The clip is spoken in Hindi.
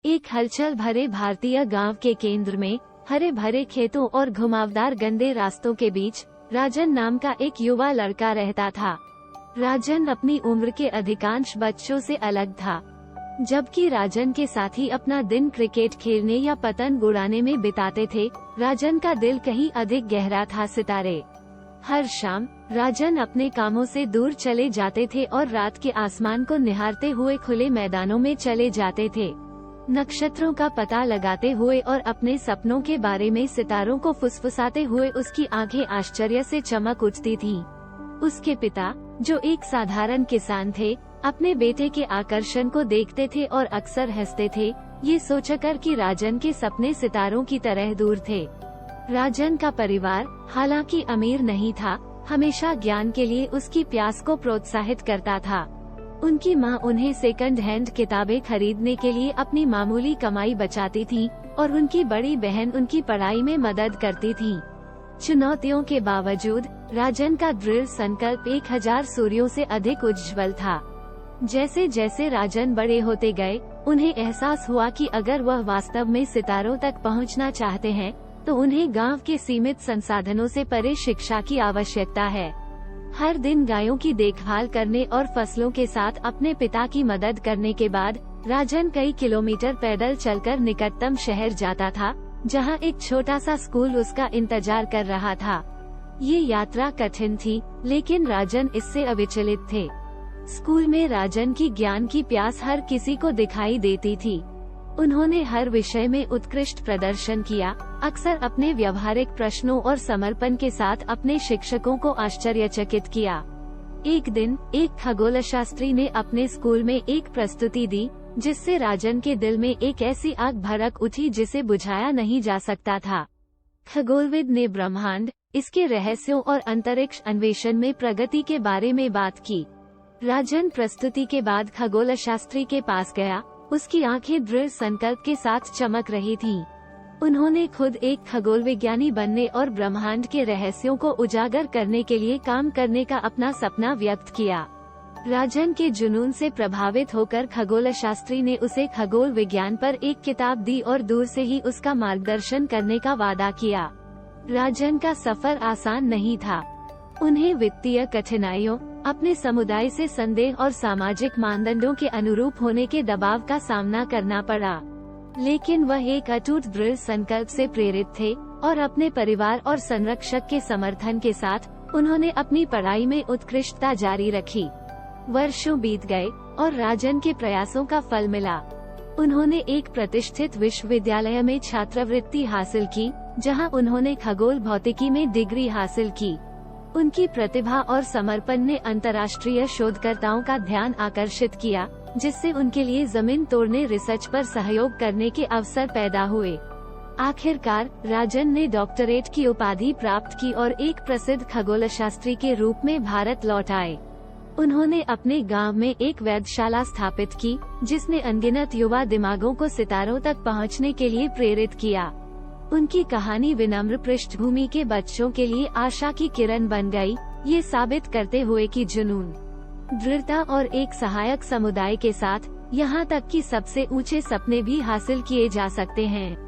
एक हलचल भरे भारतीय गांव के केंद्र में हरे भरे खेतों और घुमावदार गंदे रास्तों के बीच राजन नाम का एक युवा लड़का रहता था। राजन अपनी उम्र के अधिकांश बच्चों से अलग था, जबकि राजन के साथी अपना दिन क्रिकेट खेलने या पतंग उड़ाने में बिताते थे, राजन का दिल कहीं अधिक गहरा था। सितारे हर शाम राजन अपने कामों से दूर चले जाते थे और रात के आसमान को निहारते हुए खुले मैदानों में चले जाते थे, नक्षत्रों का पता लगाते हुए और अपने सपनों के बारे में सितारों को फुसफुसाते हुए। उसकी आंखें आश्चर्य से चमक उठती थीं। उसके पिता, जो एक साधारण किसान थे, अपने बेटे के आकर्षण को देखते थे और अक्सर हंसते थे, ये सोचकर कि राजन के सपने सितारों की तरह दूर थे। राजन का परिवार, हालांकि अमीर नहीं था, हमेशा ज्ञान के लिए उसकी प्यास को प्रोत्साहित करता था। उनकी मां उन्हें सेकंड हैंड किताबें खरीदने के लिए अपनी मामूली कमाई बचाती थी और उनकी बड़ी बहन उनकी पढ़ाई में मदद करती थी। चुनौतियों के बावजूद राजन का दृढ़ संकल्प 1000 सूर्यों से अधिक उज्ज्वल था। जैसे जैसे राजन बड़े होते गए, उन्हें एहसास हुआ कि अगर वह वास्तव में सितारों तक पहुंचना चाहते हैं, तो उन्हें गांव के सीमित संसाधनों से परे शिक्षा की आवश्यकता है। हर दिन गायों की देखभाल करने और फसलों के साथ अपने पिता की मदद करने के बाद राजन कई किलोमीटर पैदल चलकर निकटतम शहर जाता था, जहां एक छोटा सा स्कूल उसका इंतजार कर रहा था। ये यात्रा कठिन थी, लेकिन राजन इससे अविचलित थे। स्कूल में राजन की ज्ञान की प्यास हर किसी को दिखाई देती थी। उन्होंने हर विषय में उत्कृष्ट प्रदर्शन किया, अक्सर अपने व्यवहारिक प्रश्नों और समर्पण के साथ अपने शिक्षकों को आश्चर्यचकित किया। एक दिन एक खगोलशास्त्री ने अपने स्कूल में एक प्रस्तुति दी, जिससे राजन के दिल में एक ऐसी आग भड़क उठी जिसे बुझाया नहीं जा सकता था। खगोलविद ने ब्रह्मांड, इसके रहस्यों और अंतरिक्ष अन्वेषण में प्रगति के बारे में बात की। राजन प्रस्तुति के बाद खगोलशास्त्री के पास गया। उसकी आंखें दृढ़ संकल्प के साथ चमक रही थीं। उन्होंने खुद एक खगोल विज्ञानी बनने और ब्रह्मांड के रहस्यों को उजागर करने के लिए काम करने का अपना सपना व्यक्त किया। राजन के जुनून से प्रभावित होकर खगोलशास्त्री ने उसे खगोल विज्ञान पर एक किताब दी और दूर से ही उसका मार्गदर्शन करने का वादा किया। राजन का सफर आसान नहीं था। उन्हें वित्तीय कठिनाइयों, अपने समुदाय से संदेह और सामाजिक मानदंडों के अनुरूप होने के दबाव का सामना करना पड़ा, लेकिन वह एक अटूट दृढ़ संकल्प से प्रेरित थे और अपने परिवार और संरक्षक के समर्थन के साथ उन्होंने अपनी पढ़ाई में उत्कृष्टता जारी रखी। वर्षों बीत गए और राजन के प्रयासों का फल मिला। उन्होंने एक प्रतिष्ठित विश्वविद्यालय में छात्रवृत्ति हासिल की, जहां उन्होंने खगोल भौतिकी में डिग्री हासिल की। उनकी प्रतिभा और समर्पण ने अंतर्राष्ट्रीय शोधकर्ताओं का ध्यान आकर्षित किया, जिससे उनके लिए जमीन तोड़ने रिसर्च पर सहयोग करने के अवसर पैदा हुए। आखिरकार राजन ने डॉक्टरेट की उपाधि प्राप्त की और एक प्रसिद्ध खगोलशास्त्री के रूप में भारत लौट आए। उन्होंने अपने गांव में एक वेधशाला स्थापित की, जिसने अनगिनत युवा दिमागों को सितारों तक पहुंचने के लिए प्रेरित किया। उनकी कहानी विनम्र पृष्ठभूमि के बच्चों के लिए आशा की किरण बन गई, ये साबित करते हुए कि जुनून, दृढ़ता और एक सहायक समुदाय के साथ यहाँ तक कि सबसे ऊंचे सपने भी हासिल किए जा सकते हैं।